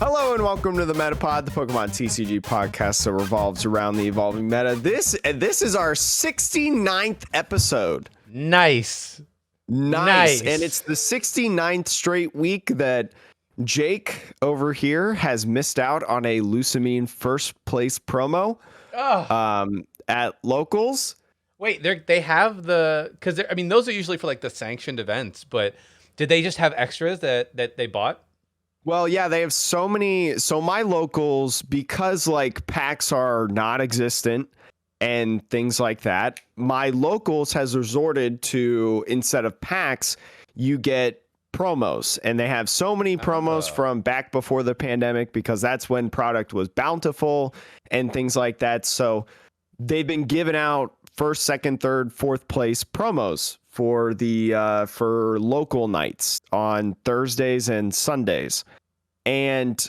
Hello and welcome to the Metapod, the Pokemon TCG podcast that revolves around the evolving meta. This is our 69th episode. Nice. And it's the 69th straight week that Jake over here has missed out on a Lusamine first place promo at locals. Wait, they have because I mean those are usually for like the sanctioned events, but did they just have extras that they bought? Well, yeah, they have so many. So my locals, because like packs are not existent and things like that, my locals has resorted to, instead of packs, you get promos. And they have so many promos from back before the pandemic, because that's when product was bountiful and things like that. So they've been giving out first, second, third, fourth place promos for the for local nights on Thursdays and Sundays. And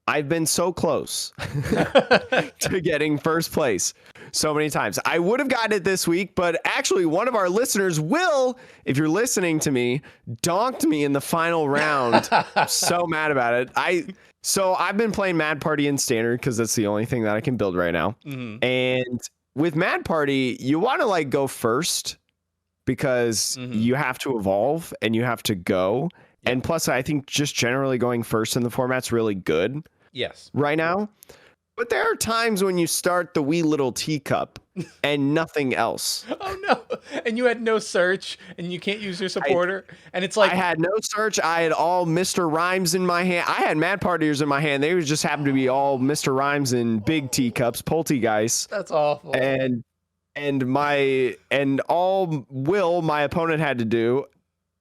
I've been so close to getting first place so many times. I would have gotten it this week, but actually one of our listeners, Will, if you're listening to me, donked me in the final round. I'm so mad about it. So I've been playing Mad Party in Standard because that's the only thing that I can build right now. Mm-hmm. And with Mad Party, you want to like go first because you have to evolve and you have to go. Yep. And plus, I think just generally going first in the format's really good. Yes. Right now. But there are times when you start the wee little teacup and nothing else. Oh, no. And you had no search and you can't use your supporter. And it's like, I had no search. I had all Mr. Rhymes in my hand. I had Mad Partiers in my hand. They just happened to be all Mr. Rhymes in big teacups, poltergeist. That's awful. And all Will, my opponent, had to do,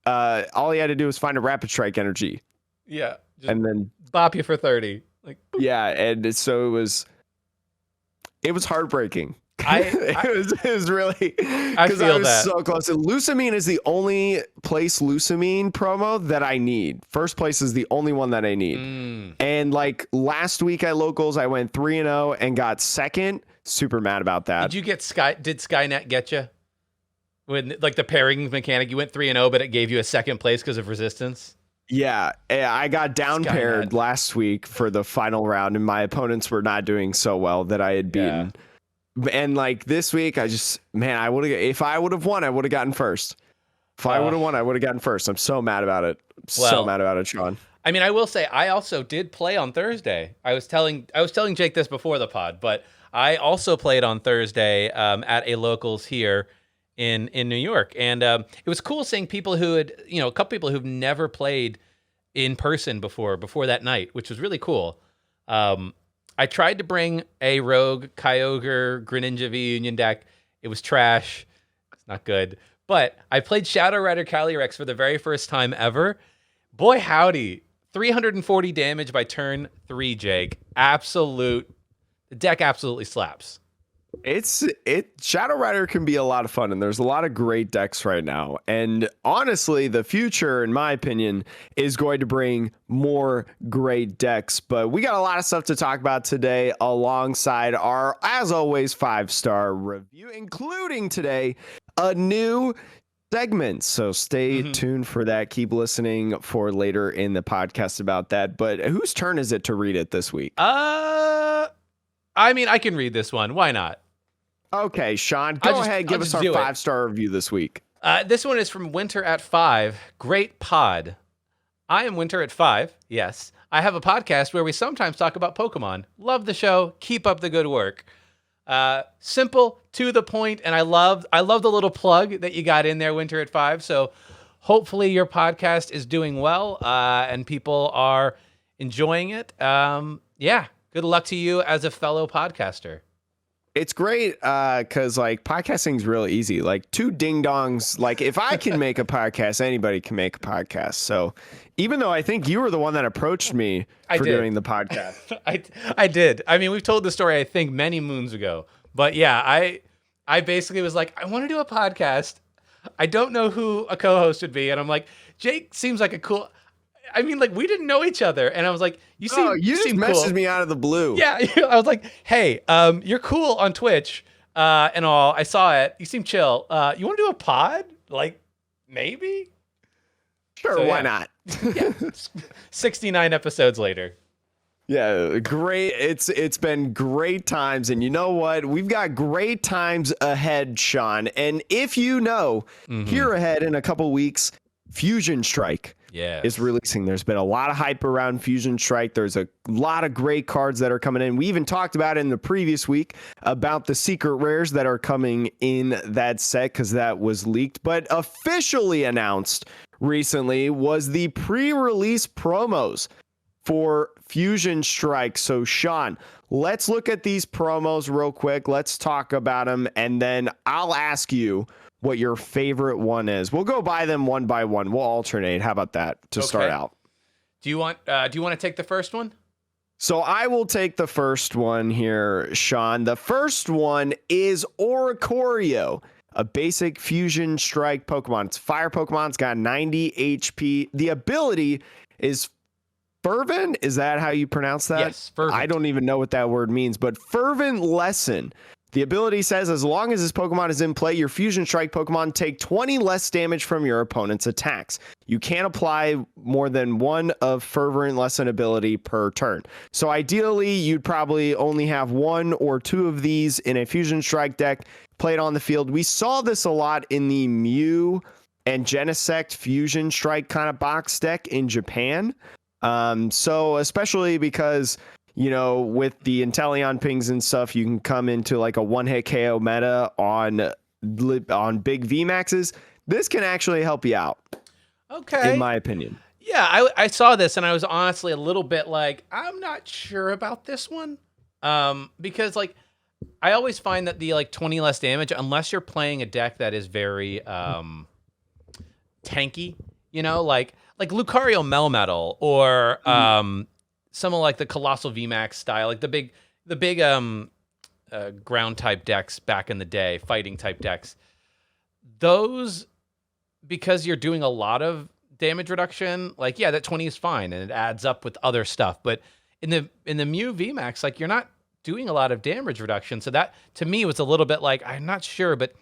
all he had to do was find a Rapid Strike energy. Yeah. And then bop you for 30. Like, yeah, and so it was heartbreaking. It was really, because I was so close. And Lusamine is the only place Lusamine promo that I need. First place is the only one that I need. And like last week at locals, I went 3-0 and got second. Super mad about that. Did you get Did Skynet get you? When like the pairing mechanic, you went 3-0, but it gave you a second place because of resistance. Yeah, I got down paired last week for the final round, and my opponents were not doing so well that I had beaten. Yeah. And like this week, if I would have won, I would have gotten first. If I would have won, I would have gotten first. I'm so mad about it. So mad about it, Sean. I mean, I will say I also did play on Thursday. I was telling Jake this before the pod, but I also played on Thursday at a locals here in New York. And it was cool seeing people who had, a couple people who've never played in person before that night, which was really cool. I tried to bring a Rogue, Kyogre, Greninja V Union deck. It was trash. It's not good. But I played Shadow Rider Calyrex for the very first time ever. Boy, howdy. 340 damage by turn 3, Jake. The deck absolutely slaps. Shadow Rider can be a lot of fun, and there's a lot of great decks right now. And honestly, the future, in my opinion, is going to bring more great decks. But we got a lot of stuff to talk about today alongside our, as always, 5-star review, including today a new segment. So stay tuned for that. Keep listening for later in the podcast about that. But whose turn is it to read it this week? I mean, I can read this one. Why not? Okay, Sean, go ahead. Give us our 5-star review this week. This one is from Winter at 5. Great pod. I am Winter at 5. Yes. I have a podcast where we sometimes talk about Pokemon. Love the show. Keep up the good work. Simple, to the point, and I love the little plug that you got in there, Winter at 5. So hopefully your podcast is doing well and people are enjoying it. Yeah. Good luck to you as a fellow podcaster. It's great because like podcasting is really easy. Like two ding dongs. Like if I can make a podcast, anybody can make a podcast. So even though I think you were the one that approached me for doing the podcast, I did. I mean, we've told the story I think many moons ago. But yeah, I basically was like, I want to do a podcast. I don't know who a co-host would be, and I'm like, Jake seems like a cool. I mean, like, we didn't know each other. And I was like, you just messaged cool. me out of the blue. Yeah. I was like, hey, you're cool on Twitch and all. I saw it. You seem chill. You want to do a pod? Like, maybe? Sure, So, why yeah. not? Yeah, 69 episodes later. Yeah, great. It's been great times, and you know what? We've got great times ahead, Sean. And if you know, here ahead in a couple weeks, Fusion Strike is Yes. releasing. There's been a lot of hype around Fusion Strike. There's a lot of great cards that are coming in. We even talked about in the previous week about the secret rares that are coming in that set because that was leaked, but officially announced recently was the pre-release promos for Fusion Strike. So, Sean, let's look at these promos real quick. Let's talk about them, and then I'll ask you what your favorite one is. We'll go by them one by one. We'll alternate. How about that to start out? Do you want to take the first one? So I will take the first one here, Sean. The first one is Oricorio, a basic Fusion Strike Pokemon. It's fire Pokemon. It's got 90 HP. The ability is Fervent. Is that how you pronounce that? Yes, Fervent. I don't even know what that word means, but Fervent Lesson. The ability says, as long as this Pokemon is in play, your Fusion Strike Pokemon take 20 less damage from your opponent's attacks. You can't apply more than one of Fervent Lesson ability per turn. So ideally, you'd probably only have one or two of these in a Fusion Strike deck played on the field. We saw this a lot in the Mew and Genesect Fusion Strike kind of box deck in Japan. So especially because, you know, with the Inteleon pings and stuff, you can come into like a one-hit KO meta on big VMAXs. This can actually help you out. Okay. In my opinion. Yeah, I saw this and I was honestly a little bit like, I'm not sure about this one. Because like I always find that the like 20 less damage, unless you're playing a deck that is very tanky, you know, like Lucario Melmetal or some of like the Colossal VMAX style, like the big ground type decks back in the day, fighting type decks. Those, because you're doing a lot of damage reduction, like, yeah, that 20 is fine and it adds up with other stuff. But in the Mew VMAX, like, you're not doing a lot of damage reduction. So that to me was a little bit like, I'm not sure, but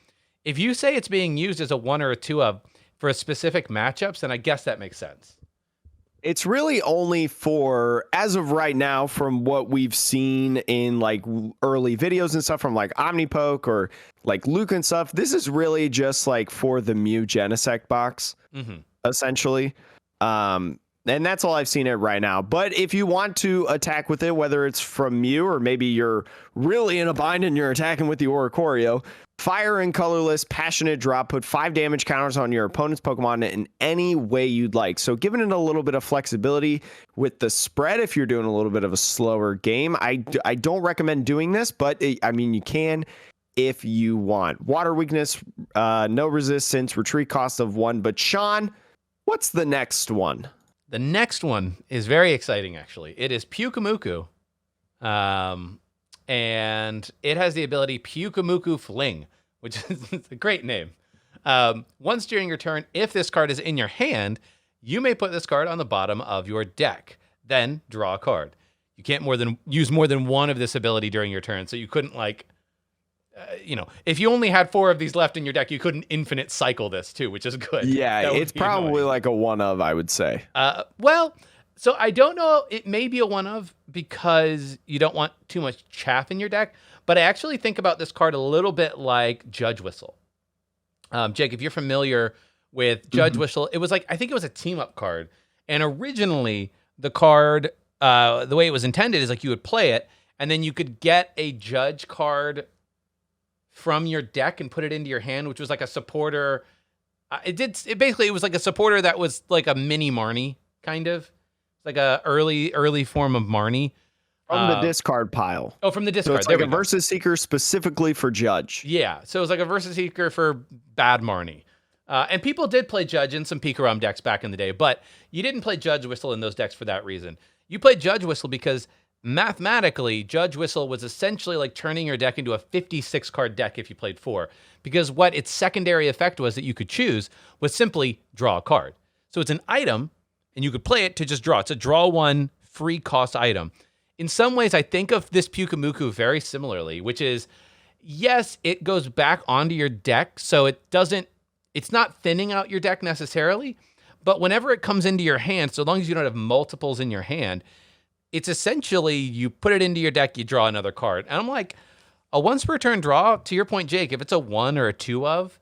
if you say it's being used as a one or a two of for a specific matchups, then I guess that makes sense. It's really only for, as of right now, from what we've seen in like early videos and stuff from like Omnipoke or like Luke and stuff, this is really just like for the Mew Genesect box, essentially. And that's all I've seen it right now. But if you want to attack with it, whether it's from Mew or maybe you're really in a bind and you're attacking with the Oricorio, Fire and Colorless, Passionate Drop, put 5 damage counters on your opponent's Pokemon in any way you'd like. So giving it a little bit of flexibility with the spread if you're doing a little bit of a slower game. I don't recommend doing this, but I mean, you can if you want. Water weakness, no resistance, retreat cost of 1. But Sean, what's the next one? The next one is very exciting, actually. It is Pyukumuku. And it has the ability Pyukumuku Fling, which is a great name. Once during your turn, if this card is in your hand, you may put this card on the bottom of your deck. Then draw a card. You can't use more than one of this ability during your turn. So you couldn't if you only had 4 of these left in your deck, you couldn't infinite cycle this too, which is good. Yeah, it's probably like a one of, I would say. Well, so I don't know. It may be a one of because you don't want too much chaff in your deck. But I actually think about this card a little bit like Judge Whistle. Jake, if you're familiar with Judge Whistle, it was like, I think it was a team up card. And originally the card, the way it was intended is like you would play it and then you could get a Judge card from your deck and put it into your hand, which was like a supporter. It was like a supporter that was like a mini Marnie, kind of. It's like a early form of Marnie. From the discard pile. Oh, from the discard. So it's like a Versus Seeker specifically for Judge. Yeah, so it was like a Versus Seeker for bad Marnie. And people did play Judge in some Pikarom decks back in the day, but you didn't play Judge Whistle in those decks for that reason. You played Judge Whistle because mathematically, Judge Whistle was essentially like turning your deck into a 56-card deck if you played 4. Because what its secondary effect was that you could choose was simply draw a card. So it's an item, and you could play it to just draw. It's a draw 1 free cost item. In some ways, I think of this Pyukumuku very similarly, which is, yes, it goes back onto your deck, so it's not thinning out your deck necessarily, But whenever it comes into your hand, so long as you don't have multiples in your hand, it's essentially you put it into your deck, you draw another card. And I'm like, a once per turn draw, to your point, Jake, if it's a 1 or a 2 of,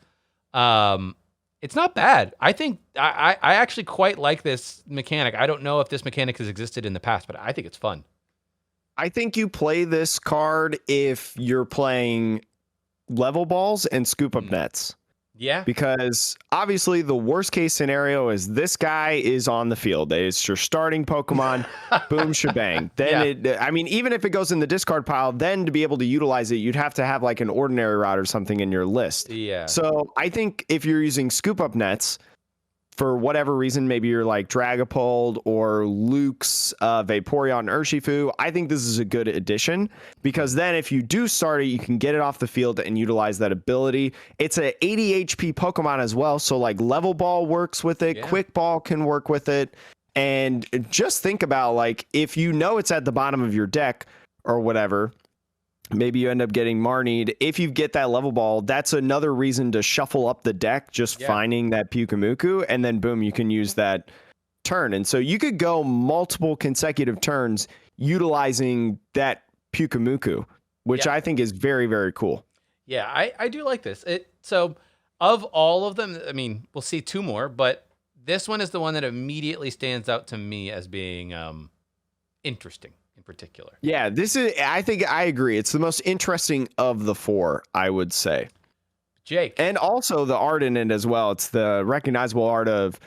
it's not bad. I think I actually quite like this mechanic. I don't know if this mechanic has existed in the past, but I think it's fun. I think you play this card if you're playing level balls and scoop up nets. Yeah. Because obviously the worst case scenario is this guy is on the field. It's your starting Pokemon, boom, shebang. Then even if it goes in the discard pile, then to be able to utilize it, you'd have to have like an ordinary route or something in your list. Yeah. So I think if you're using scoop up nets, for whatever reason, maybe you're like Dragapult or Luke's Vaporeon and Urshifu, I think this is a good addition because then if you do start it, you can get it off the field and utilize that ability. It's a 80 HP Pokemon as well, so like Level Ball works with it, Quick Ball can work with it, and just think about like if you know it's at the bottom of your deck or whatever, maybe you end up getting Marnied. If you get that level ball, that's another reason to shuffle up the deck, just finding that Pyukumuku, and then boom, you can use that turn. And so you could go multiple consecutive turns utilizing that Pyukumuku, which I think is very, very cool. Yeah, I do like this. So of all of them, I mean, we'll see 2 more, but this one is the one that immediately stands out to me as being interesting. Particular. Yeah, I think I agree. It's the most interesting of the 4, I would say. Jake. And also the art in it as well. It's the recognizable art of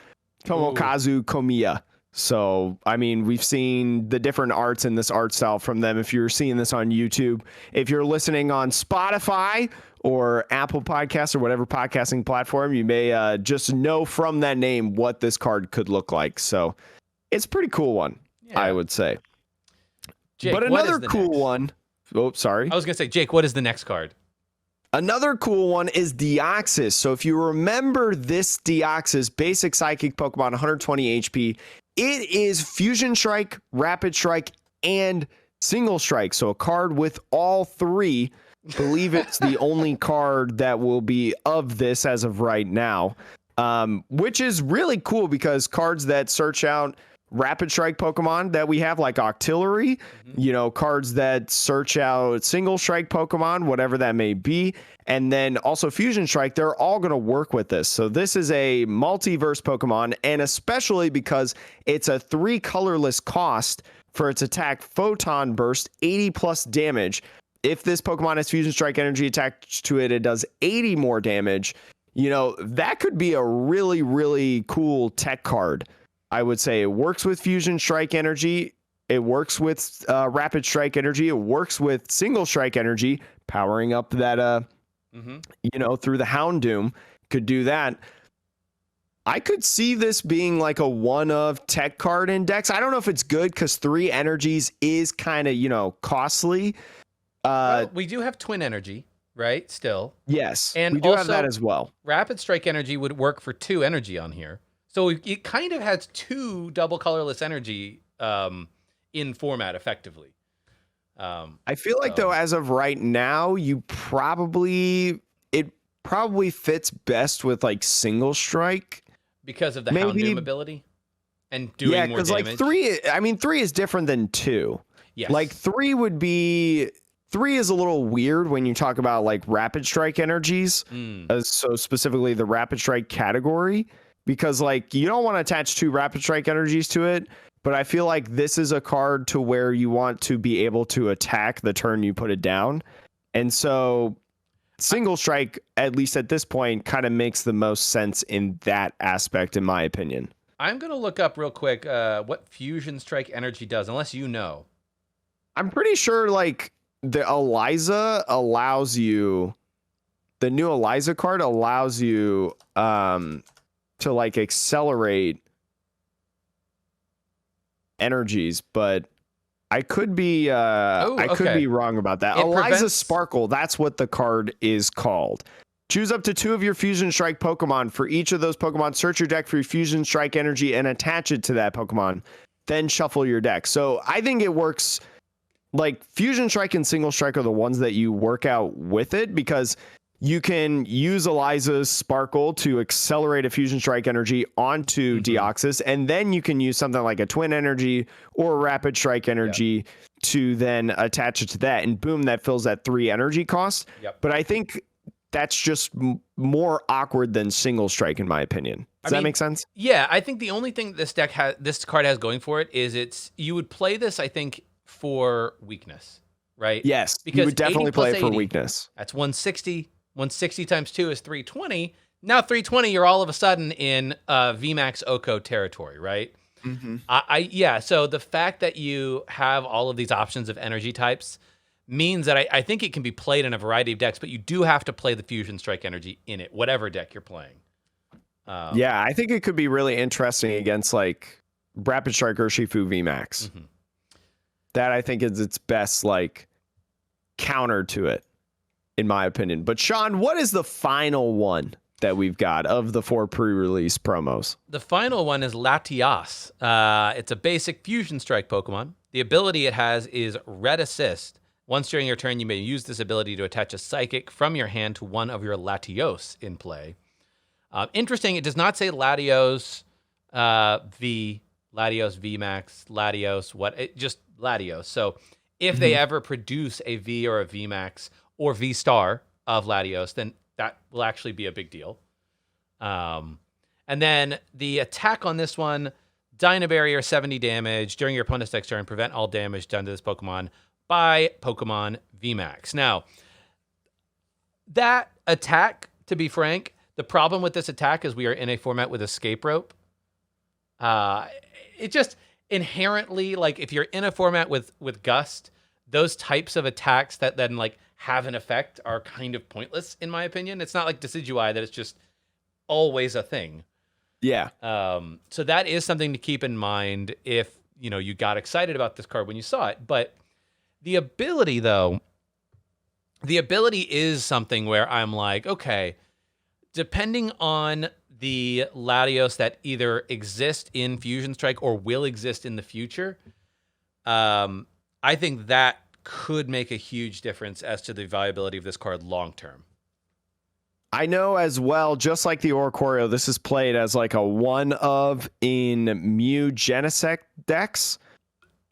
Tomokazu Komiya. So, I mean, we've seen the different arts in this art style from them. If you're seeing this on YouTube, if you're listening on Spotify or Apple Podcasts or whatever podcasting platform, you may just know from that name what this card could look like. So it's a pretty cool one, I would say. Jake, but another cool one. Oh, sorry. I was going to say, Jake, what is the next card? Another cool one is Deoxys. So if you remember this Deoxys, basic psychic Pokemon, 120 HP, it is Fusion Strike, Rapid Strike, and Single Strike. So a card with all 3. Believe it's the only card that will be of this as of right now, which is really cool because cards that search out Rapid Strike Pokemon that we have, like Octillery, cards that search out Single Strike Pokemon, whatever that may be, and then also Fusion Strike, they're all going to work with this. So this is a multiverse Pokemon, and especially because it's a 3 colorless cost for its attack Photon Burst, 80 plus damage. If this Pokemon has Fusion Strike energy attached to it, it does 80 more damage. That could be a really, really cool tech card. I would say it works with Fusion Strike energy. It works with Rapid Strike energy. It works with Single Strike energy, powering up that, through the Houndoom. Could do that. I could see this being like a one of tech card index. I don't know if it's good because 3 energies is kind of, costly. Well, we do have Twin Energy, right? Still. Yes. And we do have that as well. Rapid Strike energy would work for 2 energy on here. So it kind of has 2 double colorless energy in format effectively. I feel like though, as of right now, it probably fits best with like Single Strike because of the Houndoom ability and doing more damage. Because like 3 is different than 2. Yes. Like 3 is a little weird when you talk about like Rapid Strike energies. So specifically the Rapid Strike category. Because like you don't want to attach 2 Rapid Strike energies to it, but I feel like this is a card to where you want to be able to attack the turn you put it down. And so Single Strike, at least at this point, kind of makes the most sense in that aspect, in my opinion. I'm going to look up real quick what Fusion Strike energy does, unless you know. I'm pretty sure like the Eliza allows you, the new Eliza card allows you to like accelerate energies, but I could be could be wrong about that. Eliza Sparkle, that's what the card is called. Choose up to 2 of your Fusion Strike Pokemon. For each of those Pokemon, search your deck for your Fusion Strike energy and attach it to that Pokemon. Then shuffle your deck. So I think it works like Fusion Strike and Single Strike are the ones that you work out with it because you can use Eliza's Sparkle to accelerate a Fusion Strike energy onto Deoxys, and then you can use something like a Twin Energy or a Rapid Strike energy to then attach it to that, and boom, that fills that 3 energy cost. But I think that's just more awkward than Single Strike, in my opinion. Does that make sense? Yeah, I think the only thing this card has going for it is you would play this, I think, for weakness, right? Yes, because you would definitely 80 plus play it for 80, weakness. That's 160. 160 times 2 is 320. Now 320, you're all of a sudden in VMAX Oko territory, right? Yeah, so the fact that you have all of these options of energy types means that I think it can be played in a variety of decks, but you do have to play the Fusion Strike energy in it, whatever deck you're playing. Yeah, I think it could be really interesting against like Rapid Strike or Shifu VMAX. That I think is its best like counter to it, in my opinion. But Sean, what is the final one that we've got of the 4 pre-release promos? The final one is Latias. It's a basic Fusion Strike Pokemon. The ability it has is Red Assist. Once during your turn, you may use this ability to attach a Psychic from your hand to one of your Latios in play. Interesting, it does not say Latios V, Latios VMAX, Latios, just Latios. So if they ever produce a V or a VMAX or VSTAR of Latios, then that will actually be a big deal. And then the attack on this one, Dyna Barrier, 70 damage. During your opponent's next turn, prevent all damage done to this Pokemon by Pokemon VMAX. Now, that attack, to be frank, the problem with this attack is we are in a format with Escape Rope. It just inherently, like, if you're in a format with Gust, those types of attacks that then, like, have an effect are kind of pointless, in my opinion. It's not like Decidueye that it's just always a thing. Yeah. So that is something to keep in mind if, you know, you got excited about this card when you saw it. But the ability, though, the ability is something where I'm like, okay, depending on the Latios that either exist in Fusion Strike or will exist in the future, I think that could make a huge difference as to the viability of this card long term. I know as well, just like the Oricorio, this is played as like a one of in Mew Genesect decks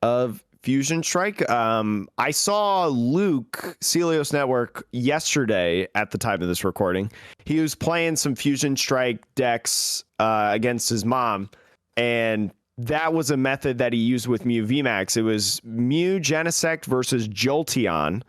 of Fusion Strike. I saw Luke, Celios Network, yesterday at the time of this recording. He was playing some Fusion Strike decks against his mom, and that was a method that he used with Mew VMAX. It was Mew Genesect versus Jolteon,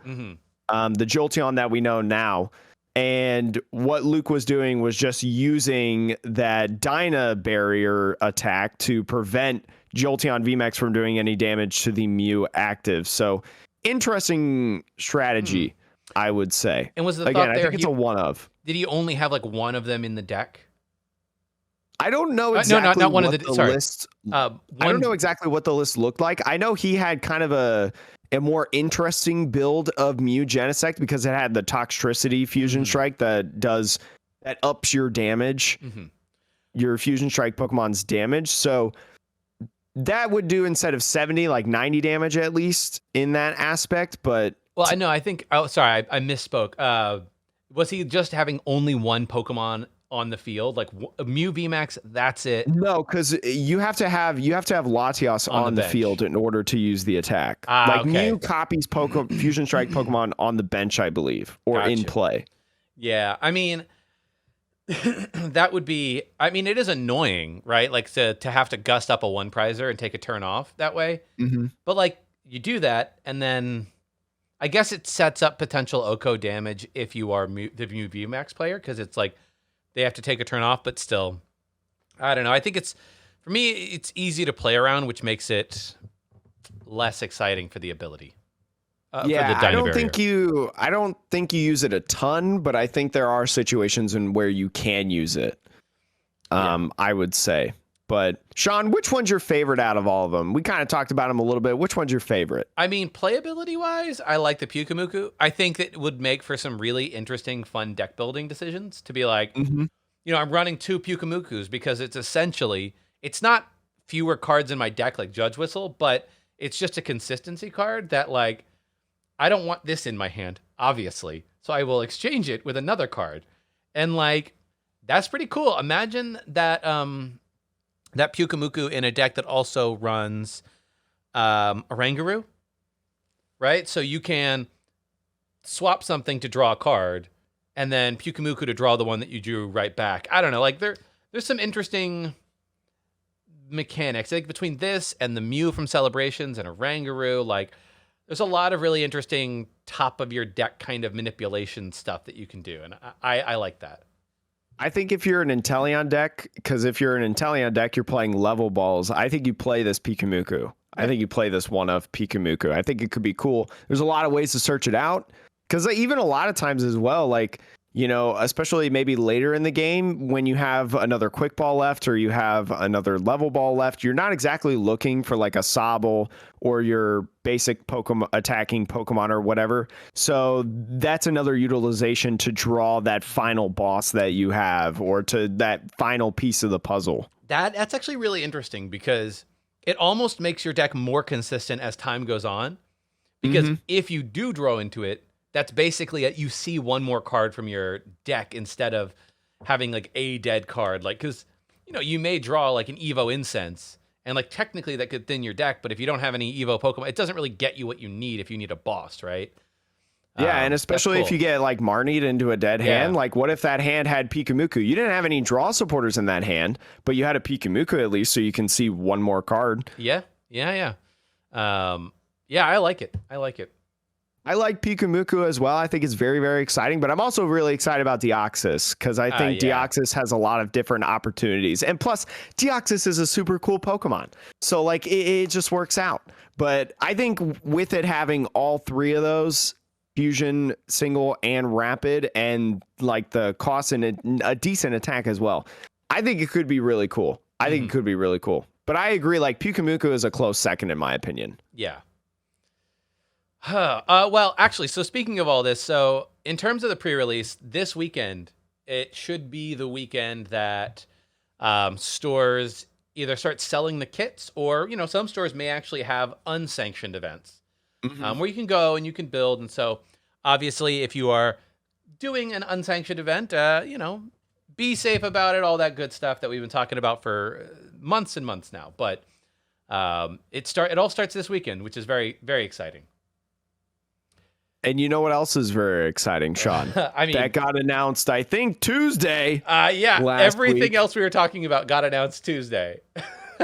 the Jolteon that we know now. And what Luke was doing was just using that Dyna Barrier attack to prevent Jolteon VMAX from doing any damage to the Mew active. So interesting strategy, I would say. And was the again, thought I there think it's a one of. Did he only have like one of them in the deck? I don't know exactly not one what of the sorry. List. I don't know exactly what the list looked like. I know he had kind of a more interesting build of Mew Genesect because it had the Toxtricity Fusion Strike that ups your damage, your Fusion Strike Pokemon's damage. So that would do, instead of 70, like 90 damage at least in that aspect. But well, I know. I think. Oh, sorry, I misspoke. Was he just having only one Pokemon on the field, like Mew VMAX? That's it. No, because you have to have Latios on the field in order to use the attack. Like Mew copies Fusion Strike Pokemon on the bench, I believe, or in play. Yeah, I mean, that would be. I mean, it is annoying, right? Like to have to gust up a one prizer and take a turn off that way. But like you do that, and then I guess it sets up potential Oko damage if you are the Mew VMAX player, because it's like they have to take a turn off, but still, I don't know. I think for me, it's easy to play around, which makes it less exciting for the ability. Yeah, I don't think you use it a ton, but I think there are situations in where you can use it. I would say. But Sean, which one's your favorite out of all of them? We kind of talked about them a little bit. Which one's your favorite? I mean, playability wise, I like the Pyukumuku. I think that would make for some really interesting, fun deck building decisions to be like, you know, I'm running 2 Pyukumukus because it's not fewer cards in my deck like Judge Whistle, but it's just a consistency card that, like, I don't want this in my hand, obviously. so I will exchange it with another card. And like, that's pretty cool. Imagine that that Pyukumuku in a deck that also runs Oranguru, right? So you can swap something to draw a card, and then Pyukumuku to draw the one that you drew right back. I don't know. Like there's some interesting mechanics. I think between this and the Mew from Celebrations and Oranguru, like there's a lot of really interesting top of your deck kind of manipulation stuff that you can do, and I like that. I think if you're an Inteleon deck, because if you're an Inteleon deck, you're playing level balls. I think you play this Pyukumuku. I think you play this one of Pyukumuku. I think it could be cool. There's a lot of ways to search it out, because even a lot of times as well, like, you know, especially maybe later in the game when you have another quick ball left or you have another level ball left, you're not exactly looking for like a Sobble or your basic Pokemon attacking Pokemon or whatever. So that's another utilization to draw that final boss that you have, or to that final piece of the puzzle. That's actually really interesting, because it almost makes your deck more consistent as time goes on. Because if you do draw into it, that's basically you see one more card from your deck instead of having like a dead card. Like, because, you know, you may draw like an Evo Incense, and like technically that could thin your deck, but if you don't have any Evo Pokemon, it doesn't really get you what you need if you need a boss, right? Yeah, and especially if you get like Marnied into a dead hand, like what if that hand had Pyukumuku? You didn't have any draw supporters in that hand, but you had a Pyukumuku at least, so you can see one more card. Yeah. I like it. I like Pyukumuku as well. I think it's very, very exciting, but I'm also really excited about Deoxys, because I think Deoxys has a lot of different opportunities. And plus, Deoxys is a super cool Pokemon. So like it just works out. But I think with it having all three of those, fusion, single, and rapid, and like the cost and a decent attack as well, I think it could be really cool. But I agree, like Pyukumuku is a close second in my opinion. Yeah. Well, actually, so speaking of all this, so in terms of the pre-release, this weekend, it should be the weekend that stores either start selling the kits, or, you know, some stores may actually have unsanctioned events where you can go and you can build. And so obviously, if you are doing an unsanctioned event, you know, be safe about it, all that good stuff that we've been talking about for months and months now. But it all starts this weekend, which is very, very exciting. And you know what else is very exciting, Sean? I mean, that got announced, I think, Tuesday. Everything else we were talking about got announced Tuesday.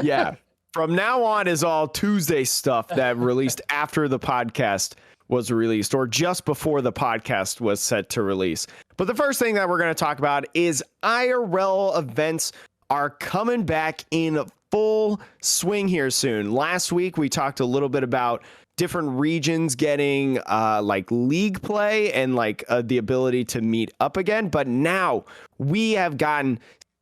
Yeah. From now on is all Tuesday stuff that released after the podcast was released, or just before the podcast was set to release. But the first thing that we're going to talk about is IRL events are coming back in full swing here soon. Last week, we talked a little bit about different regions getting like league play and like the ability to meet up again. But now we have gotten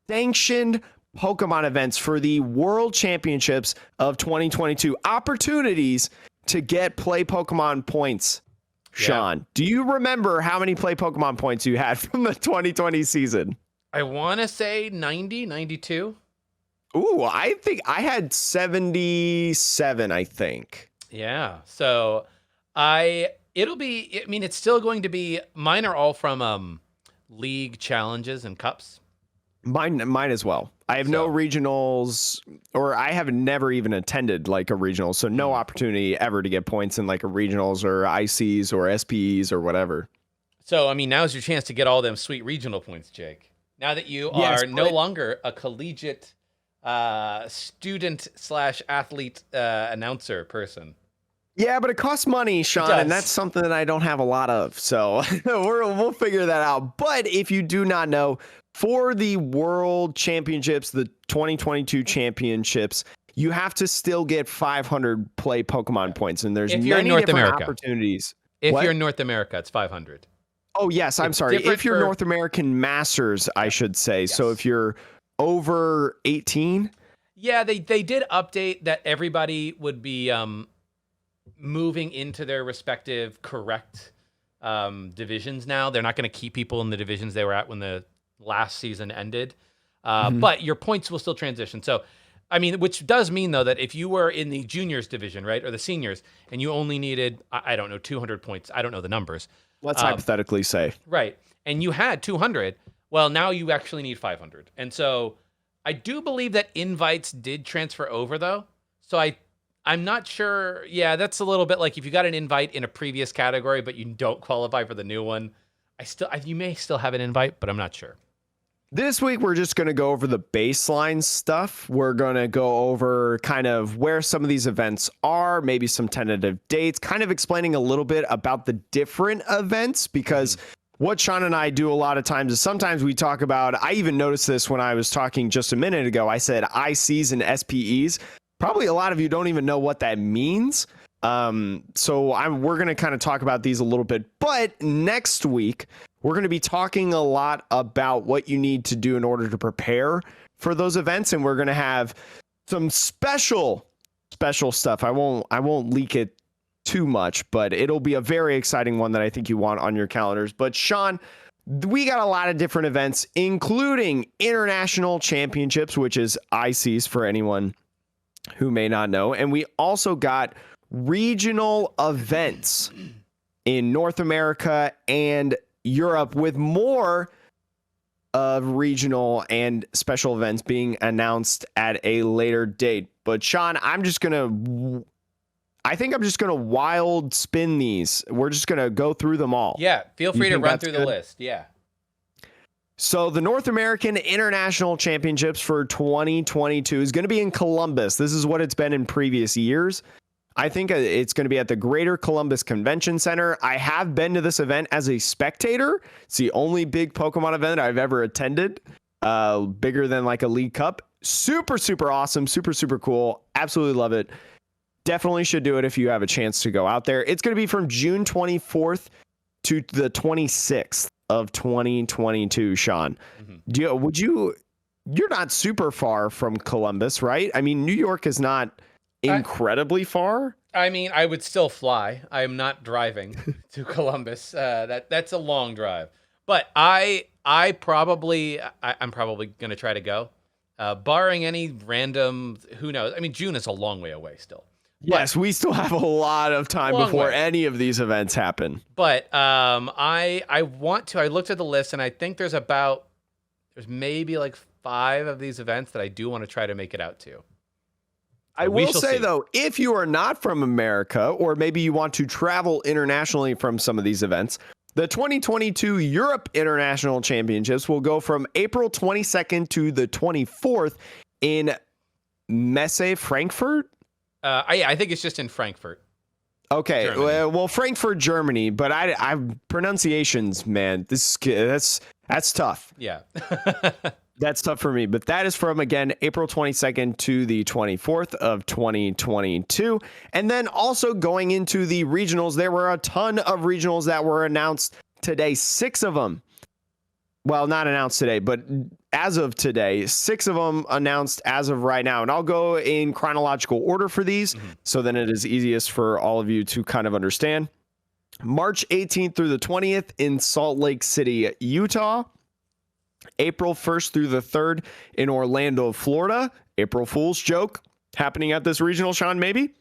sanctioned Pokemon events for the World Championships of 2022. Opportunities to get play Pokemon points. Sean, do you remember how many play Pokemon points you had from the 2020 season? I want to say 90, 92. Ooh, I think I had 77, I think. Yeah. So it's still going to be, mine are all from league challenges and cups. Mine as well. I have no regionals, or I have never even attended like a regional, so no opportunity ever to get points in like a regionals or ICs or SPEs or whatever. So, I mean, now's your chance to get all them sweet regional points, Jake. Now that you are no longer a collegiate student/athlete announcer person. Yeah, but it costs money, Sean, and that's something that I don't have a lot of. So we'll figure that out. But if you do not know, for the World Championships, the 2022 championships, you have to still get 500 play Pokemon points, and there's many different opportunities. If you're in North America, it's 500. Oh, yes, I'm sorry. If you're North American Masters, I should say. Yes. So if you're over 18. Yeah, they did update that everybody would be moving into their respective correct divisions now. They're not going to keep people in the divisions they were at when the last season ended. But your points will still transition. So, I mean, which does mean, though, that if you were in the juniors division, right, or the seniors, and you only needed, I don't know, 200 points, I don't know the numbers, Let's hypothetically say. Right. And you had 200. Well, now you actually need 500. And so I do believe that invites did transfer over, though. So I'm not sure. Yeah, that's a little bit like if you got an invite in a previous category, but you don't qualify for the new one. You may still have an invite, but I'm not sure. This week, we're just going to go over the baseline stuff. We're going to go over kind of where some of these events are, maybe some tentative dates, kind of explaining a little bit about the different events, because what Sean and I do a lot of times is sometimes we talk about, I even noticed this when I was talking just a minute ago, I said ICs and SPEs. Probably a lot of you don't even know what that means. So we're going to kind of talk about these a little bit, but next week, we're going to be talking a lot about what you need to do in order to prepare for those events. And we're going to have some special stuff. I won't leak it too much, but it'll be a very exciting one that I think you want on your calendars. But Sean, we got a lot of different events, including international championships, which is ICs for anyone who may not know. And we also got regional events in North America and Europe, with more of regional and special events being announced at a later date. But Sean, I think I'm just gonna wild spin these. We're just gonna go through them all. Yeah, feel free to run through the list. Yeah. So the North American International Championships for 2022 is going to be in Columbus. This is what it's been in previous years. I think it's going to be at the Greater Columbus Convention Center. I have been to this event as a spectator. It's the only big Pokemon event I've ever attended, bigger than like a League Cup. Super, super awesome. Super, super cool. Absolutely love it. Definitely should do it if you have a chance to go out there. It's going to be from June 24th to the 26th of 2022, Sean. Mm-hmm. You're not super far from Columbus, right? I mean, New York is not incredibly far. I mean, I would still fly. I'm not driving to Columbus. That's a long drive. But I'm probably going to try to go. Barring any random, who knows? I mean, June is a long way away still. Yes, we still have a lot of time before any of these events happen. But I looked at the list, and I think there's maybe like 5 of these events that I do want to try to make it out to. I will say, though, if you are not from America, or maybe you want to travel internationally from some of these events, the 2022 Europe International Championships will go from April 22nd to the 24th in Messe, Frankfurt. I think it's just in Frankfurt. Okay, well, Frankfurt, Germany, but I pronunciations, man, that's tough. Yeah. That's tough for me, but that is from, again, April 22nd to the 24th of 2022. And then also going into the regionals, there were a ton of regionals that were announced today, 6 of them. Well, not announced today, but as of today, 6 of them announced as of right now. And I'll go in chronological order for these, so then it is easiest for all of you to kind of understand. March 18th through the 20th in Salt Lake City, Utah. April 1st through the 3rd in Orlando, Florida. April Fool's joke happening at this regional, Sean, maybe?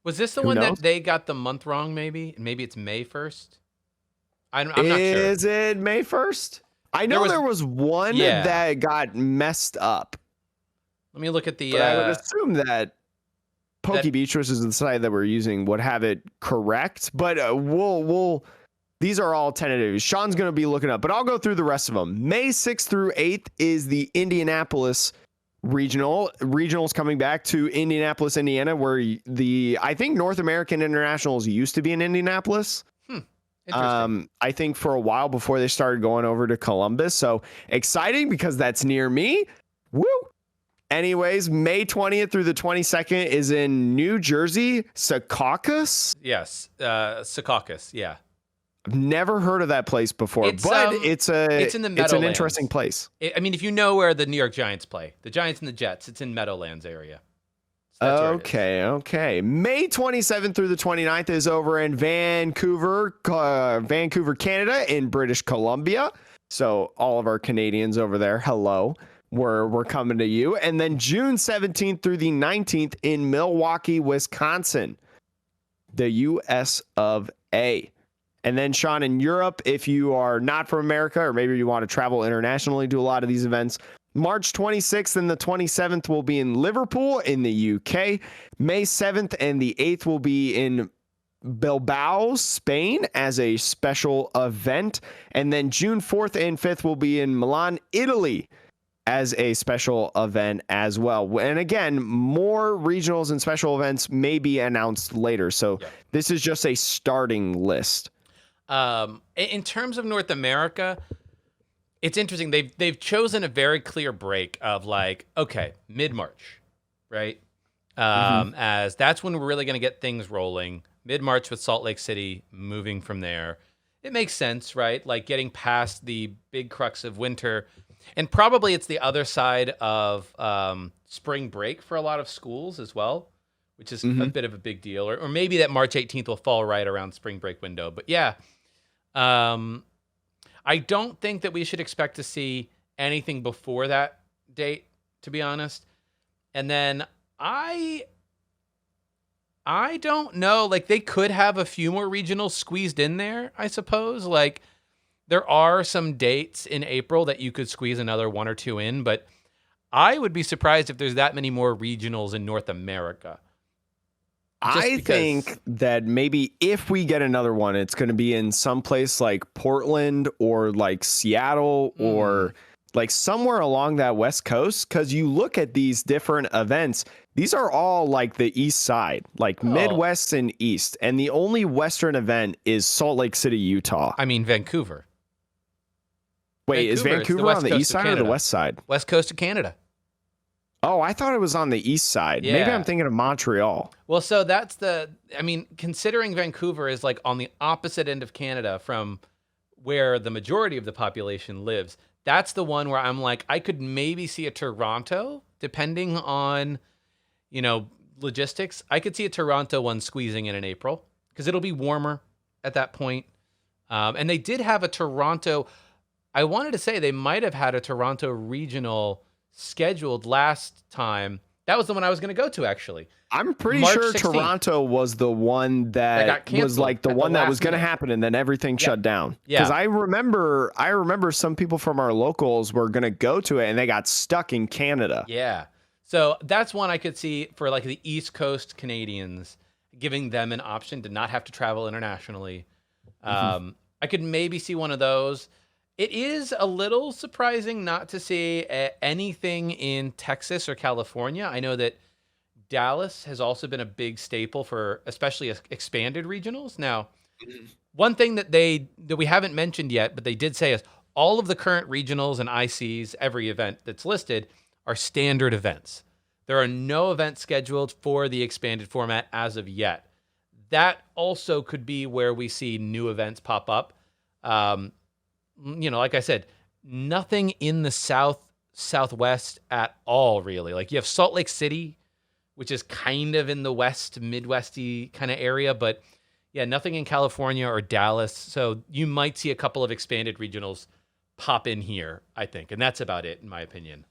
Was this the one that they got the month wrong, maybe? Maybe it's May 1st? I'm not sure. Is it May 1st? I know there was one that got messed up. Let me look at the... But I would assume that Beach, which is the site that we're using, would have it correct. But we'll these are all tentative. Sean's going to be looking up, but I'll go through the rest of them. May 6th through 8th is the Indianapolis Regional. Regional's coming back to Indianapolis, Indiana, where I think North American Internationals used to be in Indianapolis. Interesting. I think for a while before they started going over to Columbus. So exciting because that's near me. Woo! Anyways, May 20th through the 22nd is in New Jersey, Secaucus. Yes, Secaucus, yeah. I've never heard of that place before, it's in the Meadowlands. It's an interesting place. I mean, if you know where the New York Giants play, the Giants and the Jets, it's in Meadowlands area. So okay. May 27th through the 29th is over in Vancouver, Canada, in British Columbia. So all of our Canadians over there, hello. We're coming to you. And then June 17th through the 19th in Milwaukee, Wisconsin, the US of A. And then, Sean, in Europe, if you are not from America or maybe you want to travel internationally to a lot of these events, March 26th and the 27th will be in Liverpool in the UK. May 7th and the 8th will be in Bilbao, Spain as a special event. And then June 4th and 5th will be in Milan, Italy as a special event as well. And again, more regionals and special events may be announced later. So this is just a starting list. In terms of North America, it's interesting. They've chosen a very clear break of like, okay, mid-March, right? As that's when we're really going to get things rolling. Mid-March with Salt Lake City, moving from there. It makes sense, right? Like getting past the big crux of winter. And probably it's the other side of spring break for a lot of schools as well, which is a bit of a big deal. Or maybe that March 18th will fall right around spring break window. But yeah, I don't think that we should expect to see anything before that date, to be honest. And then I don't know. Like, they could have a few more regionals squeezed in there, I suppose. Like, there are some dates in April that you could squeeze another one or two in, but I would be surprised if there's that many more regionals in North America. I think that maybe if we get another one, it's going to be in some place like Portland or like Seattle or like somewhere along that West Coast. Because you look at these different events, these are all like the East Side, like Midwest and East. And the only Western event is Salt Lake City, Utah. I mean, Vancouver. Wait, is Vancouver on the East side or the West side? West Coast of Canada. Oh, I thought it was on the East side. Yeah. Maybe I'm thinking of Montreal. Well, so that's considering Vancouver is like on the opposite end of Canada from where the majority of the population lives, that's the one where I'm like, I could maybe see a Toronto, depending on, logistics. I could see a Toronto one squeezing in April because it'll be warmer at that point. And they did have a Toronto. I wanted to say they might have had a Toronto regional scheduled last time. That was the one I was going to go to, actually. I'm pretty sure 16th. Toronto was the one that was like the one that was going to happen, and then everything shut down. Because I remember some people from our locals were going to go to it, and they got stuck in Canada. Yeah. So that's one I could see for like the East Coast Canadians, giving them an option to not have to travel internationally. I could maybe see one of those. It is a little surprising not to see anything in Texas or California. I know that Dallas has also been a big staple for especially expanded regionals. Now, one thing that we haven't mentioned yet, but they did say is all of the current regionals and ICs, every event that's listed, are standard events. There are no events scheduled for the expanded format as of yet. That also could be where we see new events pop up. Like I said, nothing in the southwest at all, really. Like you have Salt Lake City, which is kind of in the west, Midwesty kind of area, but yeah, nothing in California or Dallas. So you might see a couple of expanded regionals pop in here, I think, and that's about it, in my opinion.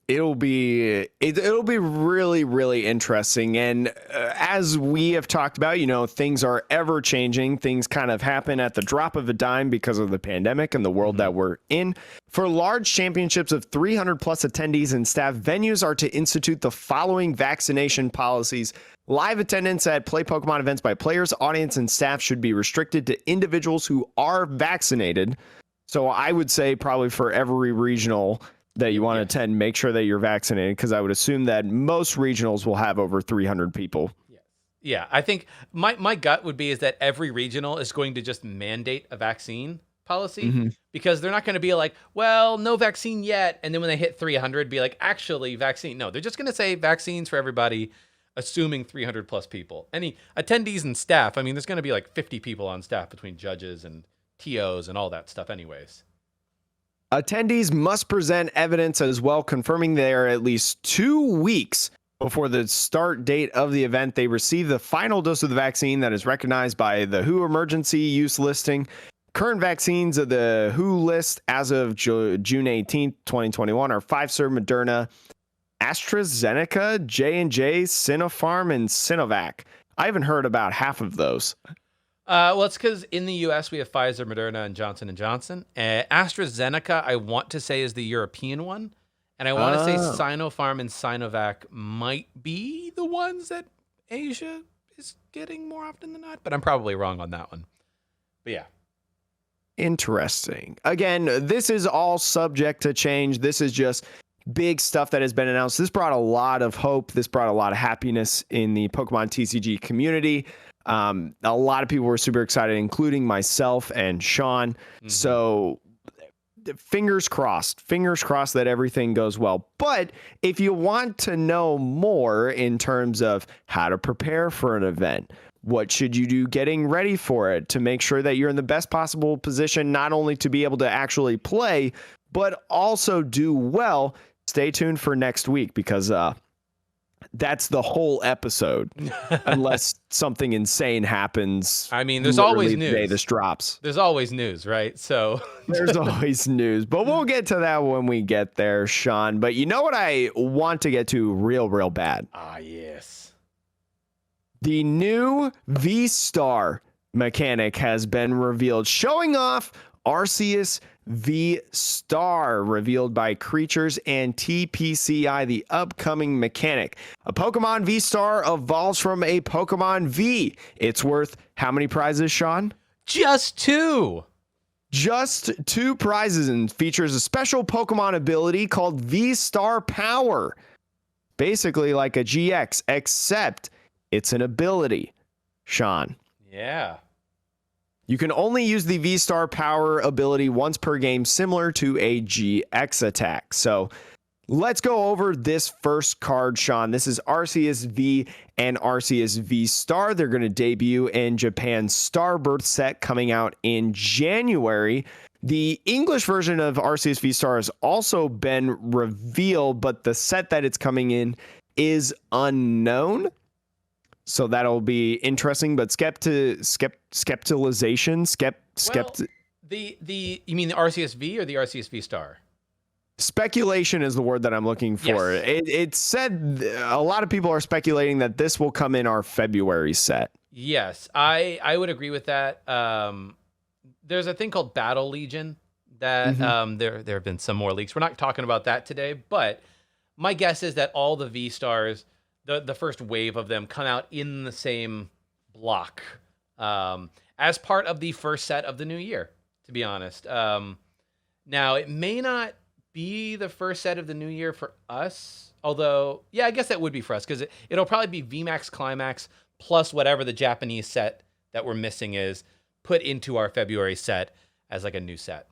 It'll be really, really interesting. And as we have talked about, things are ever changing. Things kind of happen at the drop of a dime because of the pandemic and the world that we're in. For large championships of 300 plus attendees and staff, venues are to institute the following vaccination policies. Live attendance at Play Pokemon events by players, audience, and staff should be restricted to individuals who are vaccinated. So I would say probably for every regional that you want to attend, make sure that you're vaccinated, because I would assume that most regionals will have over 300 people. Yeah, I think my gut would be is that every regional is going to just mandate a vaccine policy because they're not going to be like, well, no vaccine yet. And then when they hit 300, be like, actually, vaccine. No, they're just going to say vaccines for everybody, assuming 300 plus people. Any attendees and staff, I mean, there's going to be like 50 people on staff between judges and TOs and all that stuff anyways. Attendees must present evidence as well, confirming they are at least 2 weeks before the start date of the event. They receive the final dose of the vaccine that is recognized by the WHO emergency use listing. Current vaccines of the WHO list as of June 18th, 2021 are Pfizer, Moderna, AstraZeneca, J&J, Sinopharm, and Sinovac. I haven't heard about half of those. Well, it's because in the U.S. we have Pfizer, Moderna, and Johnson & Johnson. AstraZeneca, I want to say, is the European one. And I want to say Oh, Sinopharm and Sinovac might be the ones that Asia is getting more often than not. But I'm probably wrong on that one. But yeah. interesting. Again, this is all subject to change. This is just big stuff that has been announced. This brought a lot of hope. This brought a lot of happiness in the Pokemon TCG community. A lot of people were super excited, including myself and Sean. Mm-hmm. So fingers crossed that everything goes well. But if you want to know more in terms of how to prepare for an event, what should you do getting ready for it to make sure that you're in the best possible position, not only to be able to actually play, but also do well, stay tuned for next week, because that's the whole episode, unless something insane happens. I mean, there's always news. The day this drops. There's always news, right? So there's always news, but we'll get to that when we get there, Sean. But you know what I want to get to real bad? Ah, yes. The new VSTAR mechanic has been revealed, showing off Arceus VSTAR, revealed by Creatures and TPCI, the upcoming mechanic. A Pokemon VSTAR evolves from a Pokemon V. It's worth how many prizes, Sean? Just 2. Just 2 prizes, and features a special Pokemon ability called VSTAR Power. Basically like a GX, except it's an ability, Sean. Yeah. You can only use the VSTAR Power ability once per game, similar to a GX attack. So let's go over this first card, Sean. This is Arceus V and Arceus VSTAR. They're going to debut in Japan's Starbirth set coming out in January. The English version of Arceus VSTAR has also been revealed, but the set that it's coming in is unknown. So that'll be interesting, but skepticalization. You mean the Arceus V or the Arceus V Star? Speculation is the word that I'm looking for. Yes. It said a lot of people are speculating that this will come in our February set. Yes, I would agree with that. There's a thing called Battle Legion that there have been some more leaks. We're not talking about that today, but my guess is that all the V Stars, the first wave of them, come out in the same block as part of the first set of the new year, to be honest. Now, it may not be the first set of the new year for us, although, yeah, I guess that would be for us, because it'll probably be VMAX Climax plus whatever the Japanese set that we're missing is put into our February set as like a new set.